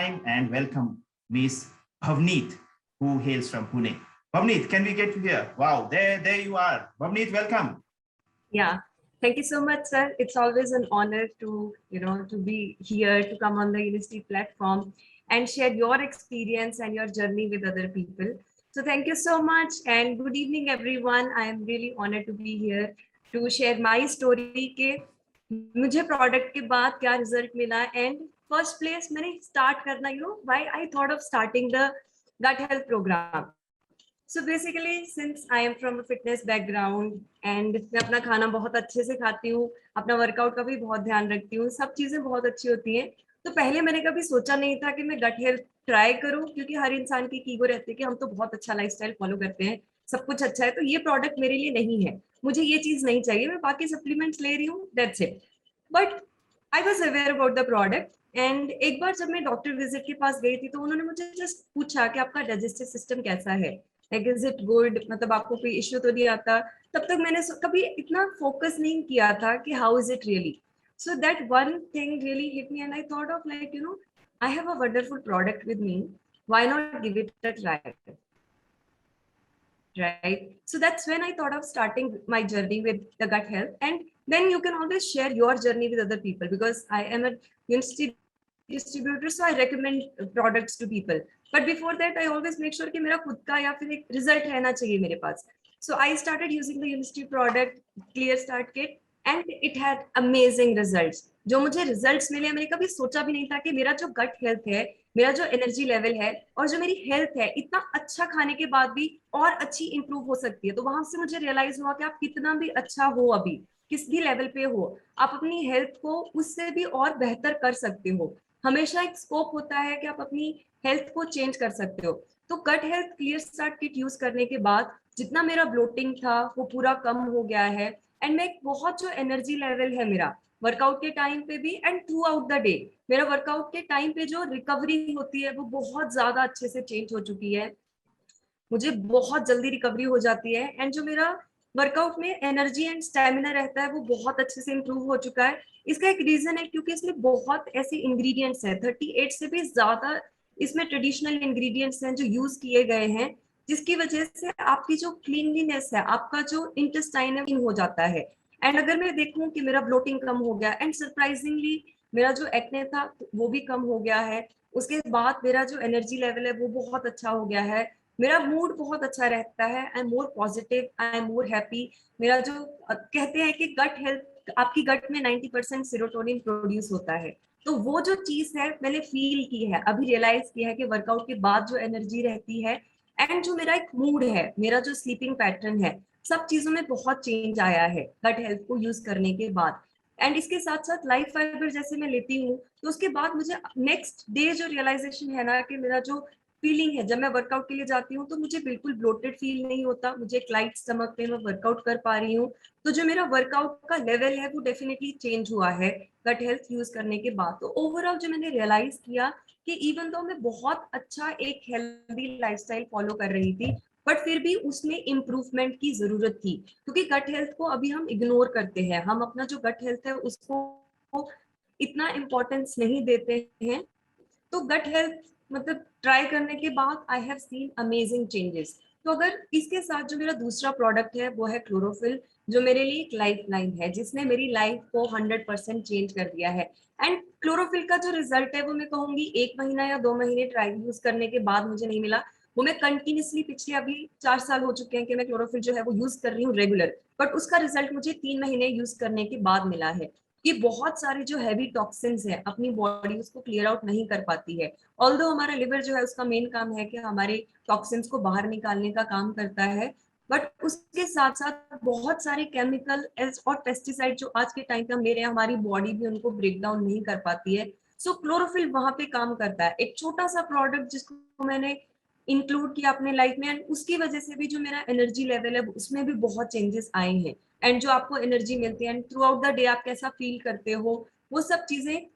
time and welcome Miss Bhavneet, who hails from Pune. Bhavneet, can we get you here? Wow, there you are. Bhavneet, welcome. Yeah, thank you so much, sir. It's always an honor to, to be here, to come on the University platform and share your experience and your journey with other people. So thank you so much and good evening, everyone. I am really honored to be here to share my story के मुझे product के बाद क्या result मिला and first place मैंने start करना why I thought of starting the gut health program. So basically, since I am from a fitness background and मैं अपना खाना बहुत अच्छे से खाती हूँ, अपना वर्कआउट का भी बहुत ध्यान रखती हूँ, सब चीजें बहुत अच्छी होती हैं, तो पहले मैंने कभी सोचा नहीं था कि मैं गट हेल्थ ट्राई करूँ, क्योंकि हर इंसान की ईगो रहती है कि हम तो बहुत अच्छा लाइफस्टाइल फॉलो करते हैं, सब कुछ अच्छा है, तो ये प्रोडक्ट मेरे लिए नहीं है, मुझे ये चीज नहीं चाहिए, मैं बाकी सप्लीमेंट्स ले रही हूँ, that's it. But I was aware about the product and एक बार जब मैं डॉक्टर विजिट के पास गई थी तो उन्होंने मुझे जस्ट पूछा कि आपका डाइजेस्टिव सिस्टम कैसा है, लाइक इज इट गुड, मतलब आपको कोई इश्यू तो नहीं आता. तब तक मैंने कभी इतना फोकस नहीं किया था कि how is it really. So that one thing really hit me and I thought of like I have a wonderful product with me, why not give it a try, right? So that's when I thought of starting my journey with the gut health. And then you can always share your journey with other people, because I am a university distributor, so I recommend products to people. But before that, I always make sure कि मेरा खुद का या फिर एक result रहना चाहिए मेरे पास. So I started using the university product Clear Start Kit and it had amazing results. जो मुझे results मिले, मैंने कभी सोचा भी नहीं था कि मेरा जो gut health है, मेरा जो एनर्जी लेवल है और जो मेरी हेल्थ है, इतना अच्छा खाने के बाद भी और अच्छी इंप्रूव हो सकती है. तो वहां से मुझे रियलाइज हुआ कि आप कितना भी अच्छा हो, अभी किस भी लेवल पे हो, आप अपनी हेल्थ को उससे भी और बेहतर कर सकते हो. हमेशा एक स्कोप होता है कि आप अपनी हेल्थ को चेंज कर सकते हो. तो gut health clear start kit use करने के बाद जितना मेरा ब्लोटिंग था वो पूरा कम हो गया है एंड मैं बहुत जो एनर्जी लेवल है मेरा वर्कआउट के टाइम पे भी and through out the day, मेरा वर्कआउट के टाइम पे जो रिकवरी होती है वो बहुत ज्यादा अच्छे से चेंज हो चुकी है. मुझे बहुत जल्दी रिकवरी हो जाती है एंड जो मेरा वर्कआउट में एनर्जी एंड स्टेमिना रहता है वो बहुत अच्छे से इंप्रूव हो चुका है. इसका एक रीजन है क्योंकि इसमें बहुत ऐसे इंग्रेडिएंट्स हैं, 38 से भी ज्यादा इसमें ट्रेडिशनल इंग्रेडिएंट्स हैं जो यूज किए गए हैं, जिसकी वजह से आपकी जो क्लीनलीनेस है, आपका जो इंटेस्टाइन है हो जाता है. एंड अगर मैं देखूं कि मेरा ब्लोटिंग कम हो गया एंड सरप्राइजिंगली मेरा जो एक्ने था वो भी कम हो गया है. उसके बाद मेरा जो एनर्जी लेवल है वो बहुत अच्छा हो गया है, मेरा मूड बहुत अच्छा रहता है, I am more positive, I am more happy. मेरा जो कहते हैं कि गट हेल्थ, आपकी गट में 90% सेरोटोनिन प्रोड्यूस होता है, तो वो जो चीज है मैंने फील की है, अभी रियलाइज किया है कि वर्कआउट के बाद जो एनर्जी रहती है एंड जो मेरा एक मूड है, मेरा जो स्लीपिंग पैटर्न है, सब चीजों में बहुत चेंज आया है गट हेल्थ को यूज करने के बाद. एंड इसके साथ साथ लाइफ फाइबर जैसे मैं लेती हूँ तो उसके बाद मुझे नेक्स्ट डे जो रियलाइजेशन है ना कि मेरा जो फीलिंग है, जब मैं वर्कआउट के लिए जाती हूँ तो मुझे बिल्कुल ब्लोटेड फील नहीं होता, मुझे एक लाइट स्टमक पे मैं वर्कआउट कर पा रही हूँ. तो जो मेरा वर्कआउट का लेवल है वो डेफिनेटली चेंज हुआ है गट हेल्थ यूज करने के बाद. तो ओवरऑल जो मैंने रियलाइज किया कि इवन दो मैं बहुत अच्छा एक हेल्दी लाइफस्टाइल फॉलो कर रही थी, बट फिर भी उसमें इम्प्रूवमेंट की जरूरत थी, क्योंकि गट हेल्थ को अभी हम इग्नोर करते हैं, हम अपना जो गट हेल्थ है उसको इतना इम्पोर्टेंस नहीं देते हैं. तो गट हेल्थ मतलब ट्राई करने के बाद I have seen amazing changes. तो अगर इसके साथ जो मेरा दूसरा प्रोडक्ट है वो है क्लोरोफिल, जो मेरे लिए एक लाइफ लाइन है, जिसने मेरी लाइफ को 100% चेंज कर दिया है. एंड क्लोरोफिल का जो रिजल्ट है वो मैं कहूंगी 1 महीना या 2 महीने ट्राई यूज करने के बाद मुझे नहीं मिला, वो मैं कंटिन्यूसली पिछले अभी 4 साल हो चुके हैं कि मैं क्लोरोफिल जो है वो यूज कर रही हूँ रेगुलर, बट उसका रिजल्ट मुझे 3 महीने यूज करने के बाद मिला है. कि बहुत सारे जो हैवी टॉक्सिन्स है अपनी बॉडी उसको क्लियर आउट नहीं कर पाती है. ऑल्दो हमारा लिवर जो है उसका मेन काम है कि हमारे टॉक्सिन्स को बाहर निकालने का काम करता है, बट उसके साथ साथ बहुत सारे केमिकल और पेस्टिसाइड जो आज के टाइम पे हम ले रहे हैं, हमारी बॉडी भी उनको ब्रेक डाउन नहीं कर पाती है. सो क्लोरोफिल वहां पे काम करता है, एक छोटा सा प्रोडक्ट जिसको मैंने इंक्लूड किया अपने लाइफ में एंड उसकी वजह से भी जो मेरा एनर्जी लेवल है उसमें भी बहुत चेंजेस आए हैं. एंड जो आपको एनर्जी मिलती है and through out the day आप कैसा फील करते हो, वो सब चीजें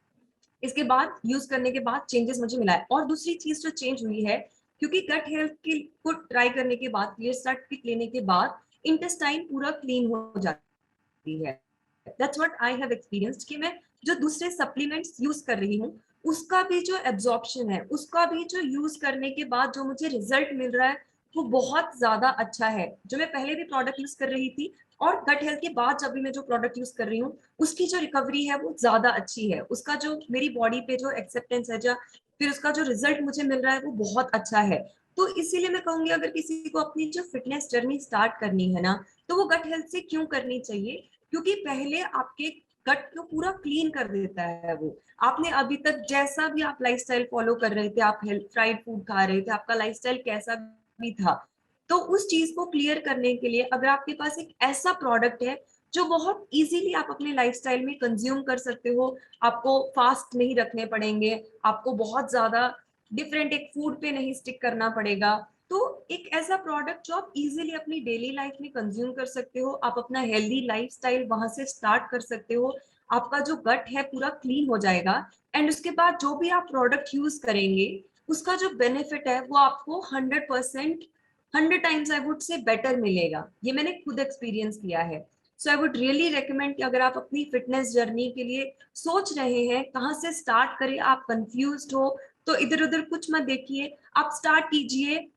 इसके बाद यूज करने के बाद चेंजेस मुझे मिला है. और दूसरी चीज जो चेंज हुई है, क्योंकि गट हेल्थ की को ट्राई करने के बाद, क्लियर स्टार्ट किट लेने के बाद इंटेस्टाइन पूरा क्लीन हो जाती है. That's what I have experienced कि मैं जो दूसरे सप्लीमेंट्स यूज कर रही हूँ उसका भी जो एब्जॉर्प्शन है, उसका भी जो यूज करने के बाद जो मुझे रिजल्ट मिल रहा है वो बहुत ज्यादा अच्छा है। जो मैं पहले भी प्रोडक्ट यूज कर रही थी और गट हेल्थ के बाद जब भी मैं जो प्रोडक्ट यूज कर रही हूँ, उसकी जो रिकवरी है वो ज्यादा अच्छी है। उसका जो मेरी बॉडी पे जो एक्सेप्टेंस है, जो फिर उसका जो रिजल्ट मुझे मिल रहा है वो बहुत अच्छा है। तो इसीलिए मैं कहूंगी अगर किसी को अपनी जो फिटनेस जर्नी स्टार्ट करनी है ना, तो वो गट हेल्थ से क्यों करनी चाहिए, क्योंकि पहले आपके गट को पूरा क्लीन कर देता है वो। आपने अभी तक जैसा भी आप लाइफस्टाइल फॉलो कर रहे थे, आप हेल्थ फ्राइड फूड खा रहे थे, आपका लाइफस्टाइल कैसा भी था, तो उस चीज को क्लियर करने के लिए अगर आपके पास एक ऐसा प्रोडक्ट है जो बहुत इजीली आप अपने लाइफस्टाइल में कंज्यूम कर सकते हो, आपको फास्ट नहीं रखने पड़ेंगे, आपको बहुत ज्यादा डिफरेंट एक फूड पे नहीं स्टिक करना पड़ेगा, तो एक ऐसा प्रोडक्ट जो आप इजीली अपनी डेली लाइफ में कंज्यूम कर सकते हो, आप अपना हेल्दी लाइफस्टाइल वहां से स्टार्ट कर सकते हो, आपका जो गट है पूरा क्लीन हो जाएगा। एंड उसके बाद जो भी आप प्रोडक्ट यूज करेंगे उसका जो बेनिफिट है वो आपको 100%, 100 times I would say better मिलेगा। ये मैंने खुद एक्सपीरियंस किया है। सो आई वुड रियली रिकमेंड कि अगर आप अपनी फिटनेस जर्नी के लिए सोच रहे हैं कहाँ से स्टार्ट करें, आप कंफ्यूज हो, तो इधर उधर कुछ मत देखिए, आप स्टार्ट कीजिए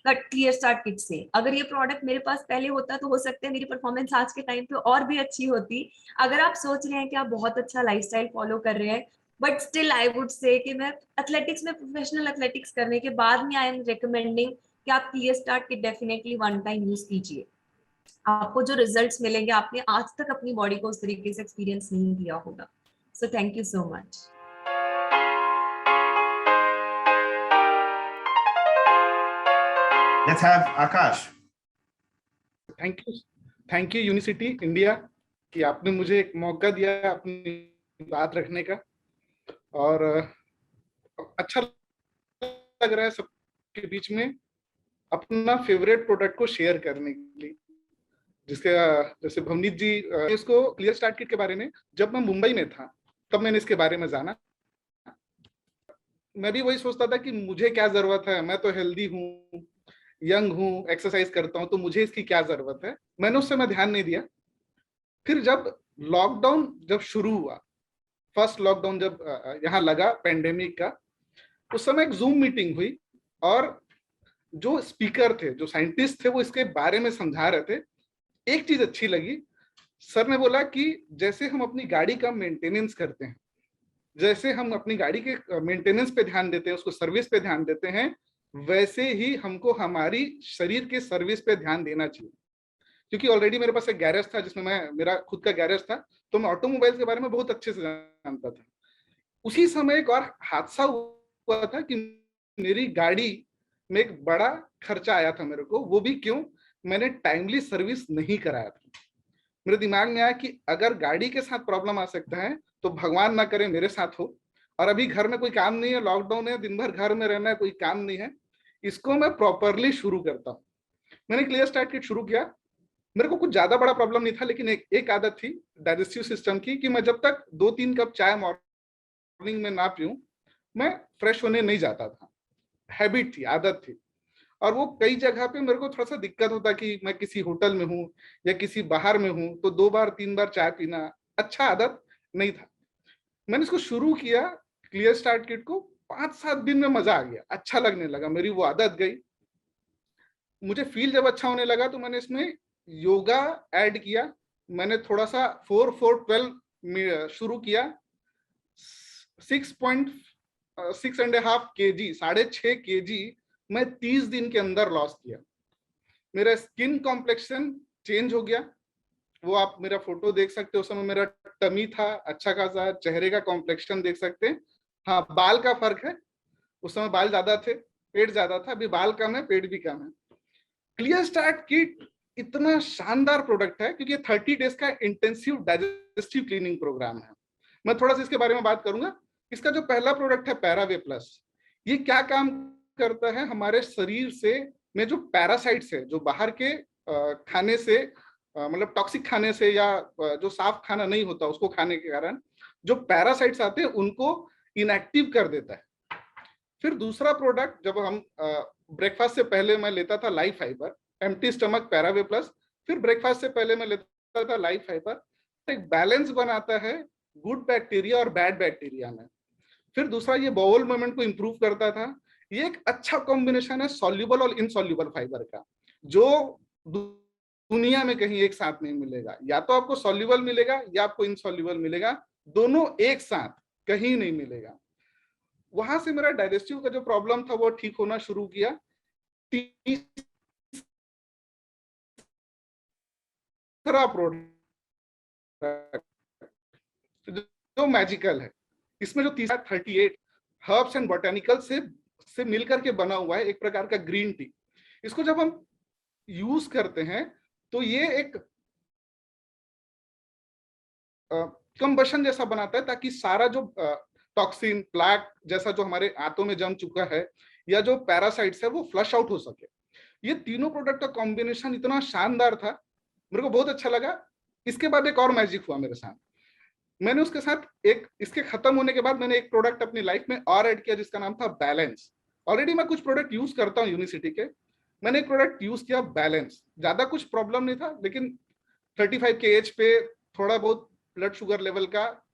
कट क्लियर स्टार्ट किट से। अगर ये प्रोडक्ट मेरे पास पहले होता तो हो सकता है मेरी परफॉर्मेंस आज के टाइम पे और भी अच्छी होती। अगर आप सोच रहे हैं कि आप बहुत अच्छा लाइफस्टाइल फॉलो कर रहे हैं, but still I would say कि मैं एथलेटिक्स में प्रोफेशनल एथलेटिक्स करने के बाद में आई एम रिकमेंडिंग कि आप clear start kit definitely one time use कीजिए। आपको जो रिजल्ट्स मिलेंगे आपने आज तक अपनी बॉडी को उस तरीके से एक्सपीरियंस नहीं किया होगा। So thank you so much. Let's have Akash. Thank U university India कि आपने मुझे एक मौका दिया अपनी बात रखने का, और अच्छा लग रहा है सबके बीच में अपना फेवरेट प्रोडक्ट को शेयर करने के लिए। जिसका जैसे भवनीत जी इसको क्लियर स्टार्ट किट के बारे में, जब मैं मुंबई में था तब मैंने इसके बारे में जाना। मैं भी वही सोचता था कि मुझे क्या जरूरत है, मैं तो हेल्दी हूँ, यंग हूँ, एक्सरसाइज करता हूँ, तो मुझे इसकी क्या जरूरत है। मैंने उस समय ध्यान नहीं दिया। फिर जब लॉकडाउन जब शुरू हुआ, फर्स्ट लॉकडाउन जब यहाँ लगा पेंडेमिक का, उस समय एक जूम मीटिंग हुई और जो स्पीकर थे, जो साइंटिस्ट थे, वो इसके बारे में समझा रहे थे। एक चीज अच्छी लगी, सर ने बोला कि जैसे हम अपनी गाड़ी का मेंटेनेंस करते हैं, जैसे हम अपनी गाड़ी के मेंटेनेंस पे ध्यान देते हैं, उसको सर्विस पे ध्यान देते हैं, वैसे ही हमको हमारी शरीर के सर्विस पे ध्यान देना चाहिए। क्योंकि ऑलरेडी मेरे पास एक गैरेज था जिसमें मेरा खुद का गैरेज था, तो मैं ऑटोमोबाइल्स के बारे में बहुत अच्छे से जानता था। उसी समय एक और हादसा हुआ था कि मेरी गाड़ी में एक बड़ा खर्चा आया था मेरे को। वो भी क्यों? मैंने टाइमली सर्विस नहीं कराया था। मेरे दिमाग में आया कि अगर गाड़ी के साथ प्रॉब्लम आ सकता है तो भगवान ना करे मेरे साथ हो। और अभी घर में कोई काम नहीं है, लॉकडाउन है, दिन भर घर में रहना है, कोई काम नहीं है, इसको मैं प्रॉपरली शुरू करता हूँ। मैंने क्लियर स्टार्ट किट शुरू किया। मेरे को कुछ ज्यादा बड़ा प्रॉब्लम नहीं था, लेकिन एक आदत थी डाइजेस्टिव सिस्टम की कि मैं जब तक 2-3 कप चाय मॉर्निंग में ना पीऊं, मैं फ्रेश होने नहीं जाता था। हैबिट थी, आदत थी। और वो कई जगह पे मेरे को थोड़ा सा दिक्कत होता कि मैं किसी होटल में हूँ या किसी बाहर में हूँ, तो 2-3 बार चाय पीना अच्छा आदत नहीं था। मैंने इसको शुरू किया क्लियर स्टार्ट किट को, 5-7 दिन में मजा आ गया, अच्छा लगने लगा, मेरी वो आदत गई। मुझे फील जब अच्छा होने लगा तो मैंने इसमें योगा ऐड किया। मैंने थोड़ा सा 4-4-12 शुरू किया। 6.6.5 kg, 6.5 kg मैं 30 दिन के अंदर लॉस किया। मेरा स्किन कॉम्प्लेक्शन चेंज हो गया। वो आप मेरा फोटो देख सकते हो, उस समय मेरा टमी था अच्छा खासा, चेहरे का कॉम्प्लेक्शन देख सकते हैं। हाँ, बाल का फर्क है, उस समय बाल ज्यादा थे, पेट ज्यादा था, अभी बाल कम है, पेट भी कम है। क्लियर स्टार्ट किट इतना शानदार प्रोडक्ट है क्योंकि 30 डेज का इंटेंसिव डाइजेस्टिव क्लीनिंग प्रोग्राम है। मैं थोड़ा सा इसके बारे में बात करूंगा। इसका जो पहला प्रोडक्ट है पैरावे प्लस, ये क्या काम करता है हमारे शरीर से में जो पैरासाइट्स है, जो बाहर के खाने से, मतलब टॉक्सिक खाने से या जो साफ खाना नहीं होता उसको खाने के कारण जो पैरासाइट्स आते हैं उनको इनएक्टिव कर देता है। फिर दूसरा प्रोडक्ट, जब हम ब्रेकफास्ट से पहले मैं लेता था लाइफ फाइबर, एम्प्टी स्टमक पैरावे प्लस, फिर ब्रेकफास्ट से पहले मैं लेता था लाइफ फाइबर। एक बैलेंस बनाता है गुड बैक्टीरिया और बैड बैक्टीरिया में। फिर दूसरा ये बाउल मूवमेंट को इंप्रूव करता था। ये एक अच्छा कॉम्बिनेशन है सॉल्युबल और इनसॉल्युबल फाइबर का, जो दुनिया में कहीं एक साथ नहीं मिलेगा। या तो आपको सॉल्युबल मिलेगा या आपको इनसॉल्युबल मिलेगा, दोनों एक साथ कहीं नहीं मिलेगा। वहां से मेरा डाइजेस्टिव का जो प्रॉब्लम था वो ठीक होना शुरू किया। तीसरा प्रोडक्ट जो मैजिकल है, इसमें जो तीसरा 38 हर्ब्स एंड बोटेनिकल से मिलकर के बना हुआ है एक प्रकार का ग्रीन टी। इसको जब हम यूज करते हैं तो ये एक कंबशन जैसा बनाता है, ताकि सारा जो टॉक्सिन प्लैक जैसा जो हमारे आंतों में जम चुका है या जो पैरासाइट्स है वो फ्लश आउट हो सके। ये तीनों प्रोडक्ट का कॉम्बिनेशन इतना शानदार था, मेरे को बहुत अच्छा लगा। इसके बाद एक और मैजिक हुआ मेरे साथ। मैंने उसके साथ एक, इसके खत्म होने के बाद मैंने एक प्रोडक्ट अपनी लाइफ में और ऐड किया जिसका नाम था बैलेंस। ऑलरेडी मैं कुछ प्रोडक्ट यूज करता हूँ यूनिसिटी के, मैंने एक प्रोडक्ट यूज किया बैलेंस। ज्यादा कुछ प्रॉब्लम नहीं था, लेकिन 35 के एज पे थोड़ा बहुत ब्लड शुगर लेवल का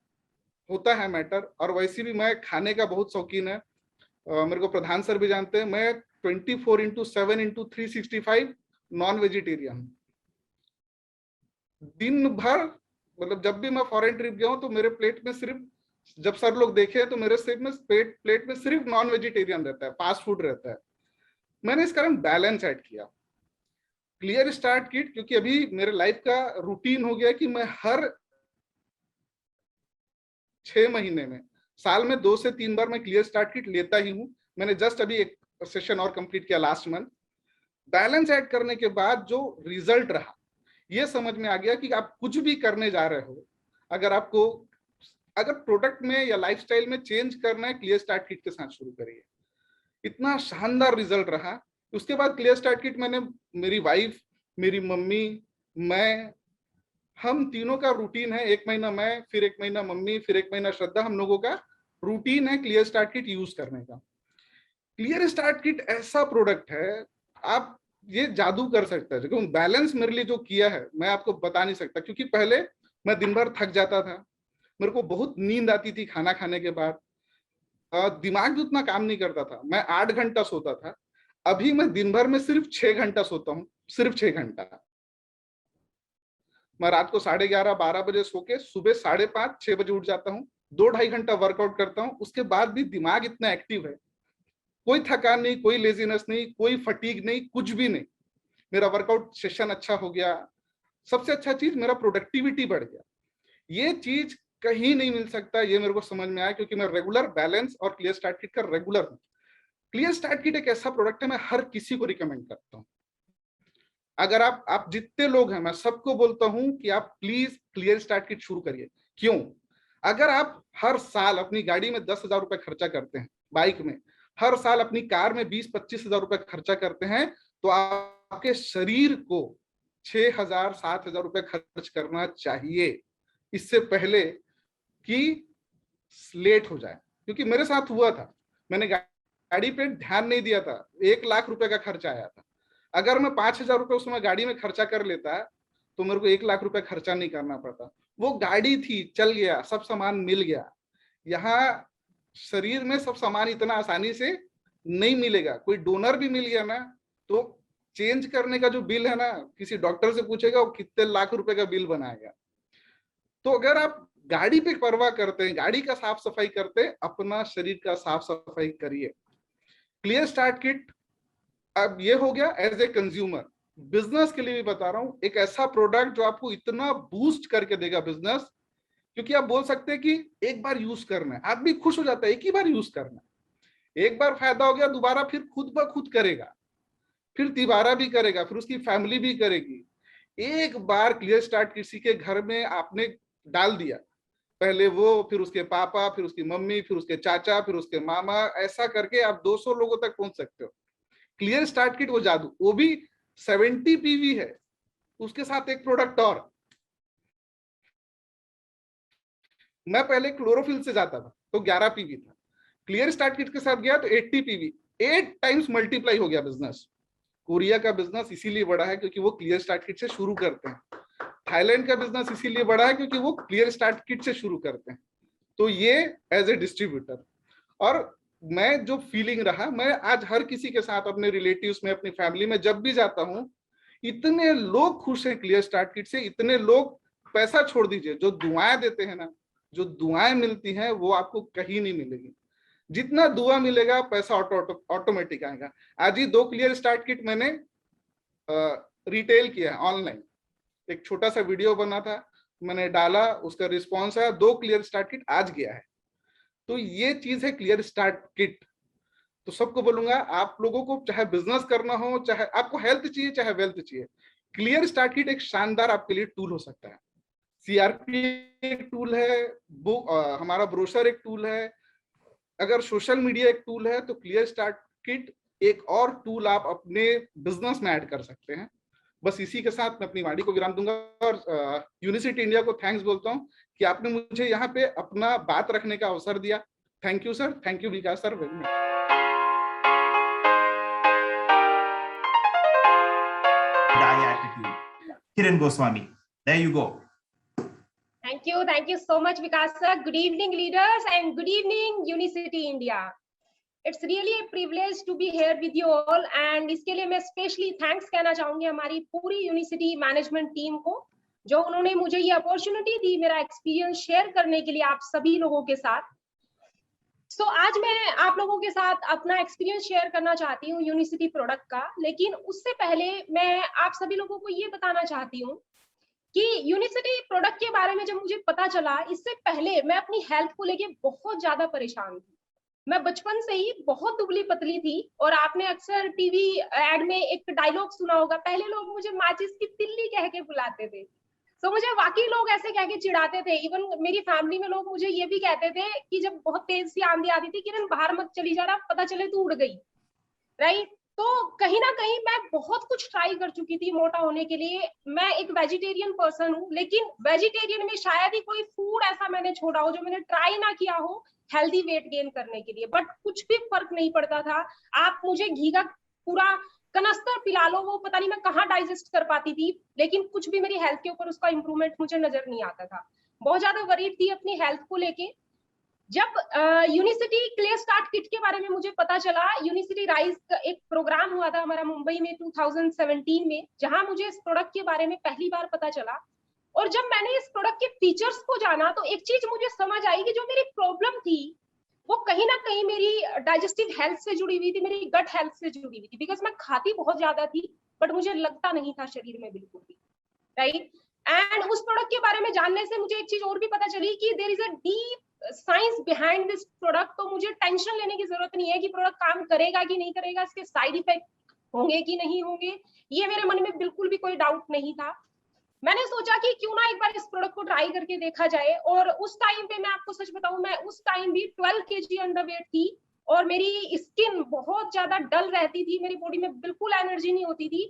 होता है मैटर, और वैसे भी मैं खाने का बहुत शौकीन है। मेरे को प्रधान सर भी जानते हैं, मैं 24/7/365 नॉन वेजिटेरियन। दिन भर, मतलब जब भी मैं फॉरेन ट्रिप गया हूं तो मेरे प्लेट में सिर्फ, जब सर लोग देखे तो मेरे सिर्फ में प्लेट में सिर्फ नॉन वेजिटेरियन रहता है, फास्ट फूड रहता है। मैंने इस कारण बैलेंस ऐड किया। क्लियर स्टार्ट किट, क्योंकि अभी मेरे लाइफ का रूटीन हो गया कि मैं हर 6 महीने में, साल में 2 से 3 बार मैं क्लियर स्टार्ट किट लेता ही हूं। मैंने जस्ट अभी एक सेशन और कंप्लीट किया लास्ट मंथ। बैलेंस ऐड करने के बाद जो रिजल्ट रहा, ये समझ में आ गया कि आप कुछ भी करने जा रहे हो, अगर प्रोडक्ट में या लाइफस्टाइल में चेंज करना है, क्लियर स्टार्ट किट के साथ शुरू करिए। इतना शानदार रिजल्ट रहा। उसके बाद क्लियर स्टार्ट किट मैंने, मेरी वाइफ, मेरी मम्मी, मैं, हम तीनों का रूटीन है, 1 महीना मैं, फिर 1 महीना मम्मी, फिर 1 महीना श्रद्धा, हम लोगों का रूटीन है क्लियर स्टार्ट किट यूज करने का। क्लियर स्टार्ट किट ऐसा प्रोडक्ट है, आप ये जादू कर सकता है। क्योंकि बैलेंस मेरे लिए जो किया है मैं आपको बता नहीं सकता, क्योंकि पहले मैं दिन भर थक जाता था, मेरे को बहुत नींद आती थी खाना खाने के बाद, दिमाग भी उतना काम नहीं करता था, मैं 8 घंटा सोता था। अभी मैं दिन भर में सिर्फ 6 घंटा सोता हूँ, सिर्फ 6 घंटा। मैं रात को 11:30-12 बजे सो के सुबह 5:30-6 बजे उठ जाता हूँ, 2-2.5 घंटा वर्कआउट करता हूँ। उसके बाद भी दिमाग इतना एक्टिव है, कोई थकान नहीं, कोई लेजीनेस नहीं, कोई फटीग नहीं, कुछ भी नहीं। मेरा वर्कआउट सेशन अच्छा हो गया। सबसे अच्छा चीज, मेरा प्रोडक्टिविटी बढ़ गया। ये चीज कहीं नहीं मिल सकता, ये मेरे को समझ में आया, क्योंकि मैं रेगुलर बैलेंस और क्लियर स्टार्ट किट का रेगुलर हूँ। क्लियर स्टार्ट किट एक ऐसा प्रोडक्ट है, मैं हर किसी को रिकमेंड करता हूँ। अगर आप जितने लोग हैं, मैं सबको बोलता हूं कि आप प्लीज क्लियर स्टार्ट किट शुरू करिए। क्यों? अगर आप हर साल अपनी गाड़ी में 10,000 रुपए खर्चा करते हैं, बाइक में हर साल अपनी कार में 20-25 हजार रुपए खर्चा करते हैं, तो आपके शरीर को 6,000-7,000 रुपए खर्च करना चाहिए, इससे पहले कि लेट हो जाए। क्योंकि मेरे साथ हुआ था, मैंने गाड़ी पे ध्यान नहीं दिया था, 1 लाख रुपए का खर्चा आया था। अगर मैं 5,000 रुपए उस समय गाड़ी में खर्चा कर लेता तो मेरे को 1 लाख रुपए खर्चा नहीं करना पड़ता। वो गाड़ी थी, चल गया, सब सामान मिल गया। यहाँ शरीर में सब सामान इतना आसानी से नहीं मिलेगा। कोई डोनर भी मिल गया ना, तो चेंज करने का जो बिल है ना, किसी डॉक्टर से पूछेगा वो कितने लाख रुपए का बिल बनाएगा। तो अगर आप गाड़ी पे परवाह करते हैं, गाड़ी का साफ सफाई करते हैं, अपना शरीर का साफ सफाई करिए। क्लियर स्टार्ट किट अब ये हो गया एज ए कंज्यूमर। बिजनेस के लिए भी बता रहा हूं, एक ऐसा प्रोडक्ट जो आपको इतना बूस्ट करके देगा बिजनेस, क्योंकि आप बोल सकते हैं कि एक बार यूज करना है, आदमी खुश हो जाता है, एक ही बार यूज करना है, एक बार फायदा हो गया, दोबारा फिर खुद ब खुद करेगा, फिर तिबारा भी करेगा, फिर उसकी फैमिली भी करेगी। एक बार क्लियर स्टार्ट किसी के घर में आपने डाल दिया, पहले वो, फिर उसके पापा, फिर उसकी मम्मी, फिर उसके चाचा, फिर उसके मामा, ऐसा करके आप 200 लोगों तक पहुंच सकते हो। क्लियर स्टार्ट किट वो जादू, वो भी 70 पीवी है, उसके साथ एक प्रोडक्ट और। मैं पहले क्लोरोफिल से जाता था तो 11 पीवी था, क्लियर स्टार्ट किट के साथ गया तो 80 पीवी, 8 टाइम्स मल्टीप्लाई हो गया बिजनेस। कोरिया का बिजनेस इसीलिए बढ़ा है क्योंकि वो क्लियर स्टार्ट किट से शुरू करते हैं। थाईलैंड का बिजनेस इसीलिए बढ़ा है क्योंकि वो क्लियर स्टार्ट किट से शुरू करते हैं। तो ये एज ए डिस्ट्रीब्यूटर, और मैं जो फीलिंग रहा, मैं आज हर किसी के साथ अपने रिलेटिव्स में, अपनी फैमिली में जब भी जाता हूँ, इतने लोग खुश हैं क्लियर स्टार्ट किट से, इतने लोग, पैसा छोड़ दीजिए, जो दुआएं देते हैं ना, जो दुआएं मिलती हैं वो आपको कहीं नहीं मिलेगी। जितना दुआ मिलेगा पैसा ऑटोमेटिक आएगा। आज ही 2 क्लियर स्टार्ट किट मैंने रिटेल किया है ऑनलाइन। एक छोटा सा वीडियो बना था, मैंने डाला, उसका रिस्पॉन्स आया, 2 क्लियर स्टार्ट किट आज गया है। तो ये चीज है क्लियर स्टार्ट किट। तो सबको बोलूंगा, आप लोगों को चाहे बिजनेस करना हो, चाहे आपको हेल्थ चाहिए, चाहे वेल्थ चाहिए, क्लियर स्टार्ट किट एक शानदार आपके लिए टूल हो सकता है। सीआरपी एक टूल है, हमारा ब्रोशर एक टूल है, अगर सोशल मीडिया एक टूल है, तो क्लियर स्टार्ट किट एक और टूल आप अपने बिजनेस में ऐड कर सकते हैं। बस इसी के साथ मैं अपनी वाणी को विराम दूंगा और यूनिसिटी इंडिया को थैंक्स बोलता हूं कि आपने मुझे यहाँ पे अपना बात रखने का अवसर दिया। Thank you sir, thank you Vikas sir very much. attitude. Kiran Goswami, there you go. Thank you so much, Vikas sir. Good evening, leaders, and good evening, Unicity India. It's really a privilege to be here with you all, and इसके लिए मैं specially thanks कहना चाहूंगी हमारी पूरी unicity management team को, जो उन्होंने मुझे ये अपॉर्चुनिटी दी मेरा एक्सपीरियंस शेयर करने के लिए आप सभी लोगों के साथ। आज मैं आप लोगों के साथ अपना एक्सपीरियंस शेयर करना चाहती हूँ यूनिसिटी प्रोडक्ट का, लेकिन उससे पहले मैं आप सभी लोगों को ये बताना चाहती हूँ कि यूनिसिटी प्रोडक्ट के बारे में जब मुझे पता चला, इससे पहले मैं अपनी हेल्थ को लेके बहुत ज्यादा परेशान थी। मैं बचपन से ही बहुत दुबली पतली थी, और आपने अक्सर टीवी एड में एक डायलॉग सुना होगा, पहले लोग मुझे माचिस की तिल्ली कह के बुलाते थे। तो मुझे वाकई लोग ऐसे कह के चिढ़ाते थे। इवन मेरी फैमिली में लोग मुझे ये भी कहते थे कि जब बहुत तेज सी आंधी आती थी, किरण बाहर मत चली जा रहा, पता चले तू उड़ गई, राइट। तो कहीं ना कहीं मैं बहुत कुछ ट्राई कर चुकी थी मोटा होने के लिए। मैं एक वेजिटेरियन पर्सन हूँ, लेकिन वेजिटेरियन में शायद ही कोई फूड ऐसा मैंने छोड़ा हो जो मैंने ट्राई ना किया हो हेल्दी वेट गेन करने के लिए, बट कुछ भी फर्क नहीं पड़ता था। आप मुझे घी का पूरा कनस्तर पिला लो, वो पता नहीं मैं कहाँ डाइजेस्ट कर पाती थी, लेकिन कुछ भी मेरी हेल्थ के ऊपर उसका इंप्रूवमेंट मुझे नजर नहीं आता था। बहुत ज्यादा वरीड थी अपनी हेल्थ को लेके। जब यूनिसिटी क्लियर स्टार्ट किट के बारे में मुझे पता चला, यूनिसिटी राइज का एक प्रोग्राम हुआ था हमारा मुंबई में 2017 में, जहां मुझे इस प्रोडक्ट के बारे में पहली बार पता चला। और जब मैंने इस प्रोडक्ट के फीचर्स को जाना, तो एक चीज मुझे समझ आई कि जो मेरी प्रॉब्लम थी वो कहीं ना कहीं मेरी डाइजेस्टिव हेल्थ से जुड़ी हुई थी, मेरी गट हेल्थ से जुड़ी हुई थी। बिकॉज मैं खाती बहुत ज्यादा थी, बट मुझे लगता नहीं था शरीर में बिल्कुल भी, राइट। एंड उस प्रोडक्ट के बारे में जानने से मुझे एक चीज और भी पता चली कि there is a deep science behind this product. तो मुझे टेंशन लेने की जरूरत नहीं है कि प्रोडक्ट काम करेगा कि नहीं करेगा, इसके साइड इफेक्ट होंगे कि नहीं होंगे, ये मेरे मन में बिल्कुल भी कोई डाउट नहीं था। मैंने सोचा कि क्यों ना एक बार इस प्रोडक्ट को ट्राई करके देखा जाए। और उस टाइम पे मैं आपको सच बताऊं, मैं उस टाइम भी 12 kg अंडरवेट थी, और मेरी स्किन बहुत ज्यादा डल रहती थी, मेरी बॉडी में बिल्कुल एनर्जी नहीं होती थी।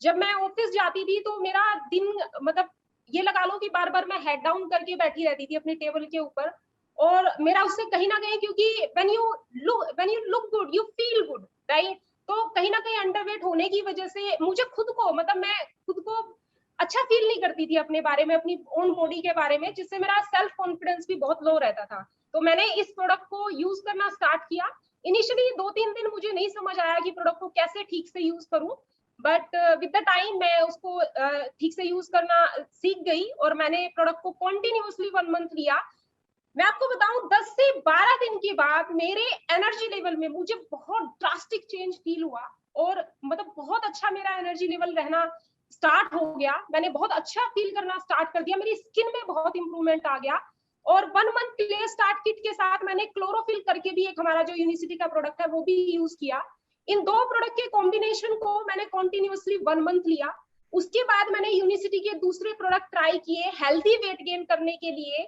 जब मैं ऑफिस जाती थी तो मेरा दिन, मतलब ये लगा लो कि बार बार मैं हेड डाउन करके बैठी रहती थी अपने टेबल के ऊपर। और मेरा उससे कहीं ना कहीं, क्योंकि when you look good you feel good, right. तो कहीं ना कहीं अंडरवेट होने की वजह से मुझे खुद को, मतलब मैं खुद को अच्छा फील नहीं करती थी अपने बारे में, अपनी ओन बॉडी के बारे में, जिससे मेरा सेल्फ कॉन्फिडेंस भी बहुत लो रहता था। तो मैंने इस प्रोडक्ट को यूज करना स्टार्ट किया। इनिशियली 2-3 दिन मुझे नहीं समझ आया कि प्रोडक्ट को कैसे ठीक से यूज करूं, बट विद द टाइम मैं उसको ठीक से यूज करना सीख गई, और मैंने प्रोडक्ट को कंटिन्यूअसली 1 मंथ लिया। मैं आपको बताऊं 10 से 12 दिन के बाद मेरे एनर्जी लेवल में मुझे बहुत ड्रास्टिक चेंज फील हुआ, और मतलब बहुत अच्छा मेरा एनर्जी लेवल रहना स्टार्ट हो गया। मैंने बहुत अच्छा फील करना स्टार्ट कर दिया, मेरी स्किन में बहुत इंप्रूवमेंट आ गया। और 1 मंथ क्लियर स्टार्ट किट के साथ मैंने क्लोरोफिल करके भी एक हमारा जो यूनिसिटी का प्रोडक्ट है वो भी यूज किया। इन 2 प्रोडक्ट के कॉम्बिनेशन को मैंने कंटिन्यूअसली 1 मंथ लिया। उसके बाद मैंने यूनिसिटी के दूसरे प्रोडक्ट ट्राई किए हेल्दी वेट गेन करने के लिए,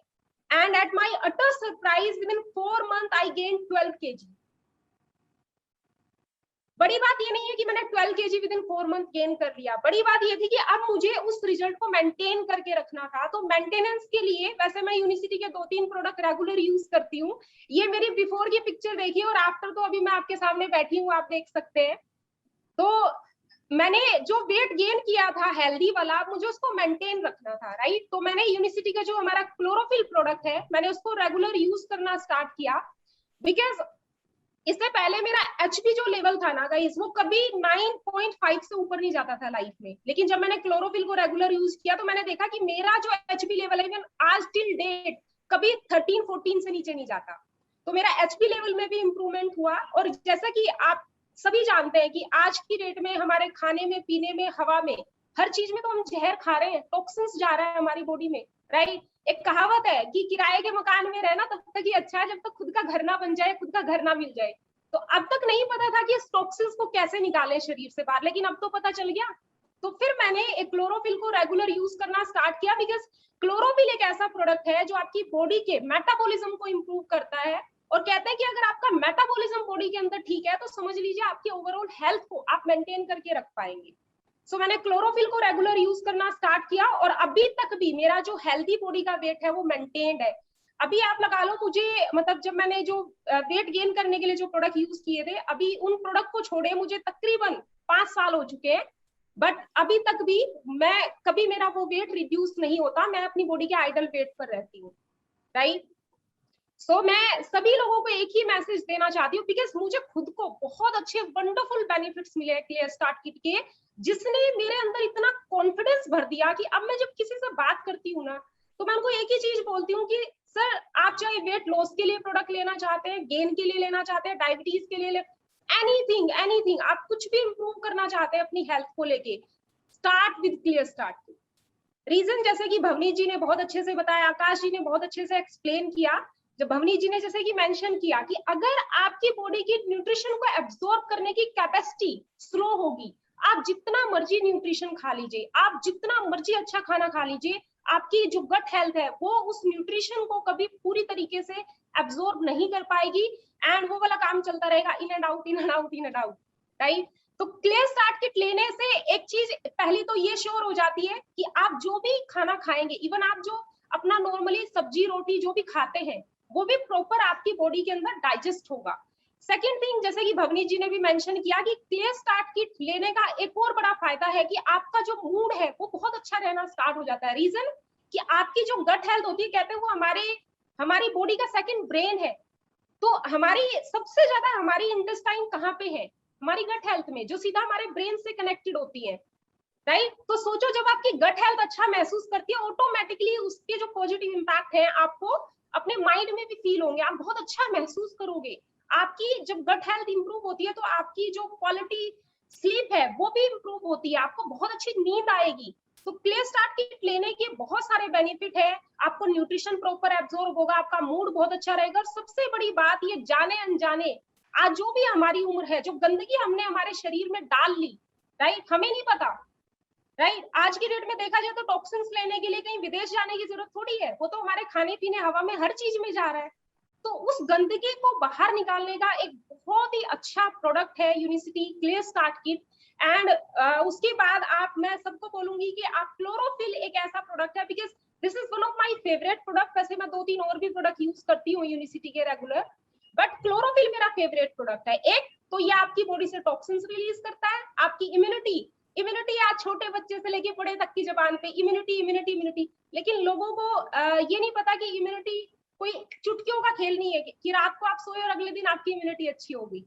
and at my utter surprise within 4 months I gained 12 kg। बड़ी बात ये नहीं है कि मैंने 12 kg विदिन 4 मंथ गेन कर लिया, बड़ी बात ये थी कि अब मुझे उस रिजल्ट को मेंटेन करके रखना था। तो मेंटेनेंस के लिए वैसे मैं यूनिसिटी के 2-3 प्रोडक्ट रेगुलर यूज करती हूँ। ये मेरी बिफोर की पिक्चर देखिए, और आफ्टर तो अभी मैं आपके सामने बैठी हूँ, आप देख सकते हैं। तो मैंने जो वेट गेन किया था हेल्दी वाला, मुझे उसको मेंटेन रखना था, राइट। तो मैंने यूनिसिटी का जो हमारा क्लोरोफिल प्रोडक्ट है, मैंने उसको रेगुलर यूज करना स्टार्ट किया। बिकॉज इससे पहले मेरा एचपी जो लेवल था ना गाइस, वो कभी 9.5 से ऊपर नहीं जाता था लाइफ में। लेकिन जब मैंने क्लोरोफिल को रेगुलर यूज किया तो मैंने देखा कि मेरा जो एचपी लेवल है आज टिल डेट कभी 13-14 से नीचे नहीं जाता। तो मेरा एचपी लेवल में भी इंप्रूवमेंट हुआ। और जैसा कि आप सभी जानते हैं कि आज की डेट में हमारे खाने में, पीने में, हवा में, हर चीज में तो हम जहर खा रहे हैं, टॉक्सिन्स जा रहा है हमारी बॉडी में, राइट। एक कहावत है कि किराए के मकान में रहना तब तक ही अच्छा है जब तक खुद का घर ना बन जाए, खुद का घर ना मिल जाए। तो अब तक नहीं पता था कि इस टॉक्सिन्स को कैसे निकालें शरीर से बाहर, लेकिन अब तो पता चल गया। तो फिर मैंने एक क्लोरोफिल को रेगुलर यूज करना स्टार्ट किया, बिकॉज क्लोरोफिल एक ऐसा प्रोडक्ट है जो आपकी बॉडी के मेटाबॉलिज्म को इंप्रूव करता है। और कहते हैं कि अगर आपका मेटाबॉलिज्म बॉडी के अंदर ठीक है तो समझ लीजिए आपकी ओवरऑल हेल्थ को आप मेंटेन करके रख पाएंगे। सो मैंने क्लोरोफिल को रेगुलर यूज करना स्टार्ट किया और अभी तक भी मेरा जो हेल्दी बॉडी का वेट है वो मेंटेन्ड है। अभी आप लगा लो मुझे, मतलब जब मैंने जो वेट गेन करने के लिए जो प्रोडक्ट यूज किए थे, अभी उन प्रोडक्ट को छोड़े मुझे तकरीबन 5 साल हो चुके हैं, बट अभी तक भी मैं कभी मेरा वो वेट रिड्यूस नहीं होता, मैं अपनी बॉडी के आइडल वेट पर रहती हूँ, राइट। सो मैं सभी लोगों को एक ही मैसेज देना चाहती हूँ, बिकॉज मुझे खुद को बहुत अच्छे वंडरफुल बेनिफिट्स मिले हैं क्लियर स्टार्ट किट के, जिसने मेरे अंदर इतना कॉन्फिडेंस भर दिया कि अब मैं जब किसी से बात करती हूँ ना तो मैं उनको एक ही चीज बोलती हूँ कि सर आप चाहे वेट लॉस के लिए प्रोडक्ट लेना चाहते हैं, गेन के लिए लेना चाहते हैं, डायबिटीज के लिए एनीथिंग आप कुछ भी इंप्रूव करना चाहते हैं अपनी हेल्थ को लेके, start with clear start. Reason जैसे कि भवनीत जी ने बहुत अच्छे से बताया, आकाश जी ने बहुत अच्छे से एक्सप्लेन किया, जब भवनीत जी ने जैसे कि मेंशन किया कि अगर आपकी बॉडी की न्यूट्रिशन को एब्जॉर्ब करने की कैपेसिटी स्लो होगी, आप जितना मर्जी न्यूट्रिशन खा लीजिए, आप जितना मर्जी अच्छा खाना खा लीजिए, आपकी जो गट हेल्थ है वो उस न्यूट्रिशन को कभी पूरी तरीके से एब्जॉर्ब नहीं कर पाएगी एंड वो वाला काम चलता रहेगा, in and out, in and out, in and out, right. तो क्लियर स्टार्ट किट लेने से एक चीज पहली तो ये श्योर हो जाती है कि आप जो भी खाना खाएंगे, इवन आप जो अपना नॉर्मली सब्जी रोटी जो भी खाते हैं वो भी प्रॉपर आपकी बॉडी के अंदर डाइजेस्ट होगा। सेकेंड थिंग, जैसे कि भवनीत जी ने भी मेंशन किया कि क्लियर स्टार्ट किट लेने का एक और बड़ा फायदा है कि आपका जो मूड है वो बहुत अच्छा रहना स्टार्ट हो जाता है। रीजन कि आपकी जो गट हेल्थ होती है, कहते हैं वो हमारी बॉडी का सेकंड ब्रेन है। तो हमारी सबसे ज्यादा हमारी इंटेस्टाइन कहाँ पे है? हमारी गट हेल्थ में, जो सीधा हमारे ब्रेन से कनेक्टेड होती है, राइट। तो सोचो जब आपकी गट हेल्थ अच्छा महसूस करती है, ऑटोमेटिकली उसके जो पॉजिटिव इम्पैक्ट है आपको अपने माइंड में भी फील होंगे, आप बहुत अच्छा महसूस करोगे। आपकी जब गट हेल्थ इंप्रूव होती है तो आपकी जो क्वालिटी स्लीप है वो भी इंप्रूव होती है, आपको बहुत अच्छी नींद आएगी। तो क्लियर स्टार्ट किट लेने के बहुत सारे बेनिफिट है, आपको न्यूट्रिशन प्रॉपर एब्जॉर्ब होगा, आपका मूड बहुत अच्छा रहेगा, और सबसे बड़ी बात ये जाने अनजाने आज जो भी हमारी उम्र है, जो गंदगी हमने हमारे शरीर में डाल ली, राइट, हमें नहीं पता, राइट। आज की डेट में देखा जाए तो टॉक्सिन्स लेने के लिए कहीं विदेश जाने की जरूरत थोड़ी है, वो तो हमारे खाने पीने, हवा में, हर चीज में जा रहा है। तो उस गंदगी को बाहर निकालने का एक बहुत ही अच्छा प्रोडक्ट है unicity clear start kit. And उसके बाद मैं सबको बोलूंगी कि आप क्लोरोफिल एक ऐसा प्रोडक्ट है, because this is one of my favourite product. वैसे मैं 2-3 और भी प्रोडक्ट यूज करती हूँ यूनिसिटी के रेगुलर, बट क्लोरोफिल मेरा फेवरेट प्रोडक्ट है। एक तो ये आपकी बॉडी से टॉक्सिन्स रिलीज करता है, आपकी इम्यूनिटी आज छोटे बच्चे से लेके बड़े तक की जबान पे इम्यूनिटी, लेकिन लोगों को ये नहीं पता कि इम्यूनिटी कोई चुटकियों का खेल नहीं है कि रात को आप सोए और अगले दिन आपकी इम्यूनिटी अच्छी होगी,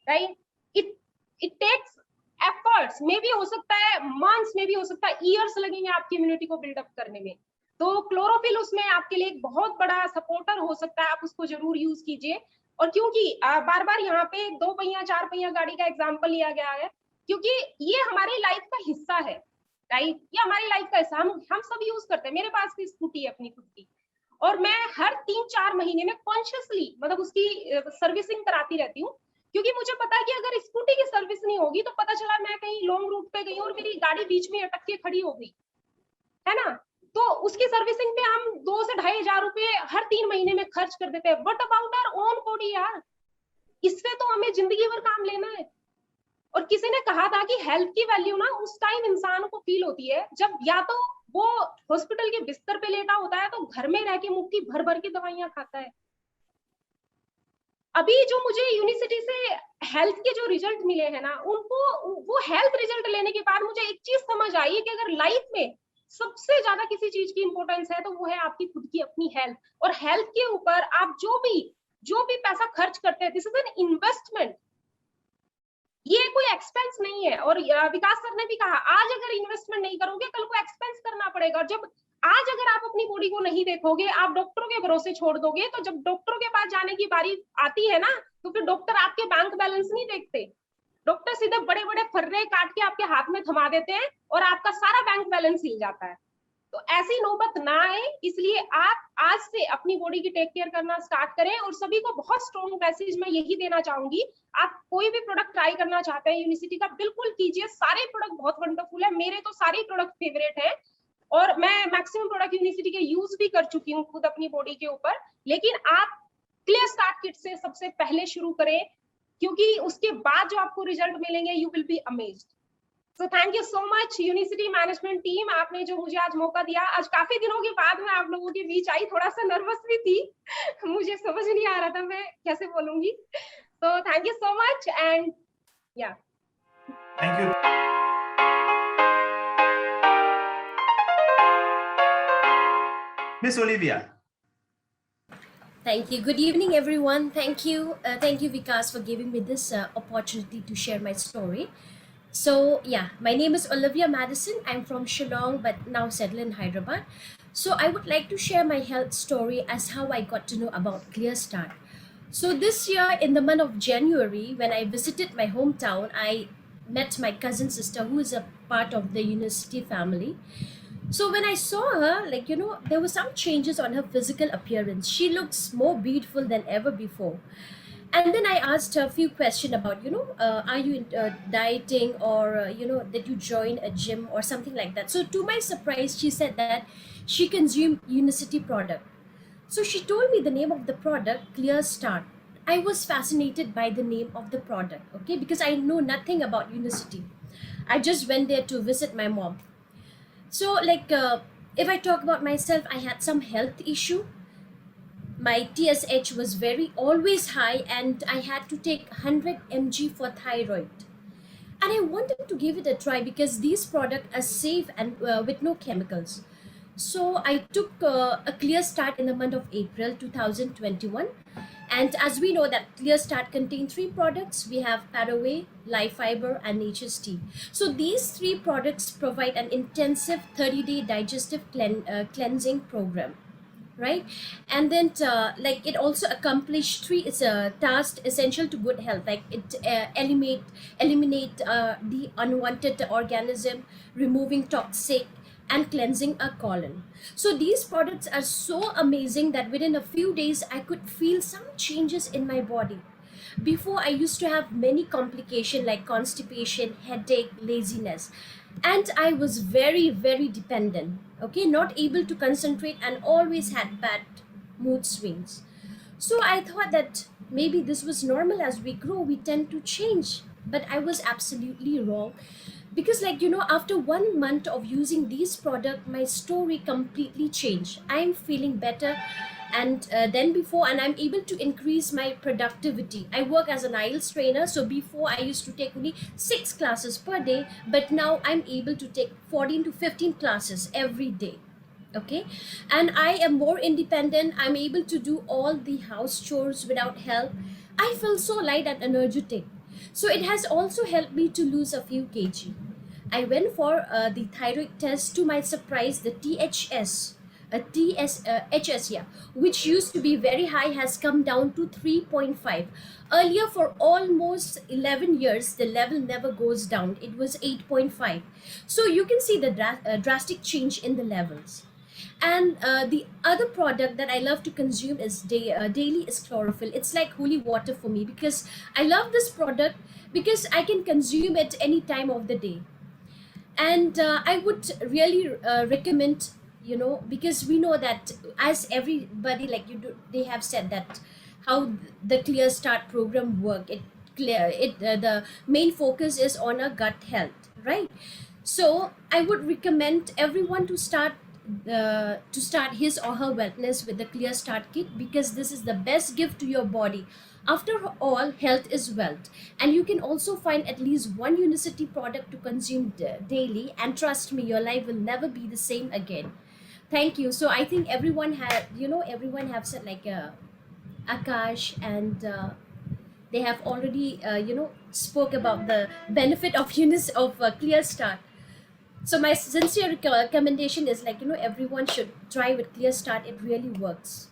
राइट। इट टेक्स एफर्ट्स, मे भी हो सकता है मंथ्स, में भी हो सकता है ईयर्स लगेंगे आपकी इम्यूनिटी को बिल्डअप करने में। तो क्लोरोफिल उसमें आपके लिए एक बहुत बड़ा सपोर्टर हो सकता है, आप उसको जरूर यूज कीजिए। और क्योंकि बार बार यहाँ पे 2 पहिया 4 पहिया गाड़ी का एग्जाम्पल लिया गया है, क्योंकि ये हमारी लाइफ का हिस्सा है, राइट, ये हमारी लाइफ का हिस्सा, हम सब यूज करते हैं। मेरे पास भी स्कूटी है अपनी खुद की, और मैं हर 3-4 महीने में कॉन्शियसली मतलब उसकी सर्विसिंग कराती रहती हूँ, क्योंकि मुझे पता है कि अगर स्कूटी की सर्विस नहीं होगी तो पता चला मैं कहीं लॉन्ग रूट पे गई और मेरी गाड़ी बीच में अटक के खड़ी हो गई, है ना, तो उसकी सर्विसिंग पे हम 2 से 2,500 रुपए हर 3 महीने में खर्च कर देते हैं। What about our own body यार, इससे तो हमें जिंदगी भर काम लेना है। और किसी ने कहा था कि हेल्थ की वैल्यू ना उस टाइम इंसान को फील होती है जब या तो वो हॉस्पिटल के बिस्तर पे लेटा होता है, तो घर में रह के मुट्ठी भर भर के दवाइयां खाता है। अभी जो मुझे यूनिसिटी से हेल्थ के जो रिजल्ट मिले हैं ना, उनको वो हेल्थ रिजल्ट लेने के बाद मुझे एक चीज समझ आई है कि अगर लाइफ में सबसे ज्यादा किसी चीज की इंपॉर्टेंस है तो वो है आपकी खुद की अपनी हेल्थ। और हेल्थ के ऊपर आप जो भी जो भी पैसा खर्च करते हैं, दिस इज एन इन्वेस्टमेंट, ये कोई एक्सपेंस नहीं है। और विकास सर ने भी कहा, आज अगर इन्वेस्टमेंट नहीं करोगे कल को एक्सपेंस करना पड़ेगा। और जब आज अगर आप अपनी बॉडी को नहीं देखोगे, आप डॉक्टरों के भरोसे छोड़ दोगे, तो जब डॉक्टरों के पास जाने की बारी आती है ना, तो फिर डॉक्टर आपके बैंक बैलेंस नहीं देखते, डॉक्टर सीधे बड़े बड़े फर्रे काट के आपके हाथ में थमा देते हैं और आपका सारा बैंक बैलेंस हिल जाता है। तो ऐसी नौबत ना आए, इसलिए आप आज से अपनी बॉडी की टेक केयर करना स्टार्ट करें। और सभी को बहुत स्ट्रॉन्ग मैसेज मैं यही देना चाहूंगी, आप कोई भी प्रोडक्ट ट्राई करना चाहते हैं यूनिसिटी का, बिल्कुल कीजिए, सारे प्रोडक्ट बहुत वंडरफुल है, मेरे तो सारे प्रोडक्ट फेवरेट है और मैं मैक्सिमम प्रोडक्ट यूनिसिटी के यूज भी कर चुकी हूँ खुद अपनी बॉडी के ऊपर। लेकिन आप क्लियर स्टार्ट किट से सबसे पहले शुरू करें, क्योंकि उसके बाद जो आपको रिजल्ट मिलेंगे, you will be amazed. So thank you so much unicity management team, आपने जो मुझे आज मौका दिया। आज काफी दिनों के बाद मैं आप लोगों के बीच आई, थोड़ा सा नर्वस भी थी मुझे समझ नहीं आ रहा था मैं कैसे बोलूंगी। So thank you so much, and yeah. Thank you. Miss Olivia. Thank you. Good evening, everyone. Thank you, Vikas, for giving me this opportunity to share my story. So, yeah, my name is Olivia Madison. I'm from Shillong, but now settled in Hyderabad. So, I would like to share my health story as how I got to know about Clear Start. So, this year in the month of January, when I visited my hometown, I met my cousin sister, who is a part of the university family. So when I saw her, like, there were some changes on her physical appearance. She looks more beautiful than ever before. And then I asked her a few questions about, are you dieting, or, did you join a gym or something like that? So to my surprise, she said that she consumed Unicity product. So she told me the name of the product, Clear Start. I was fascinated by the name of the product, okay, because I know nothing about Unicity. I just went there to visit my mom. So, if I talk about myself, I had some health issue. My TSH was always high, and I had to take 100 mg for thyroid. And I wanted to give it a try because these products are safe and with no chemicals. So I took a Clear Start in the month of April 2021. And as we know that Clear Start contains 3 products, we have Paraway, Life Fiber, and Nature's Tea. So these 3 products provide an intensive 30-day digestive cleansing program, right? And then it also accomplished 3 tasks essential to good health, like it eliminate the unwanted organism, removing toxic, and cleansing a colon. So these products are so amazing that within a few days I could feel some changes in my body. Before, I used to have many complications like constipation, headache, laziness, and I was very, very dependent, okay, not able to concentrate, and always had bad mood swings. So I thought that maybe this was normal. As we grow, we tend to change, but I was absolutely wrong. Because after 1 month of using these products, my story completely changed. I'm feeling better and than before, and I'm able to increase my productivity. I work as an IELTS trainer, so before I used to take only 6 classes per day, but now I'm able to take 14 to 15 classes every day. Okay, and I am more independent. I'm able to do all the house chores without help. I feel so light and energetic. So it has also helped me to lose a few kg. I went for the thyroid test. To my surprise, the HS, yeah, which used to be very high, has come down to 3.5. Earlier, for almost 11 years, the level never goes down. It was 8.5. So you can see the drastic change in the levels. And the other product that I love to consume is daily is chlorophyll. It's like holy water for me, because I love this product because I can consume it any time of the day. And I would really recommend, because we know that as everybody, they have said that how the Clear Start program work. The main focus is on a gut health, right? So I would recommend everyone to start his or her wellness with the Clear Start kit, because this is the best gift to your body. After all, health is wealth, and you can also find at least one Unicity product to consume daily, and trust me, your life will never be the same again. Thank you. So I think everyone have said Akash, and they have already, spoke about the benefit of Clear Start. So my sincere recommendation is, like, everyone should try with Clear Start. It really works.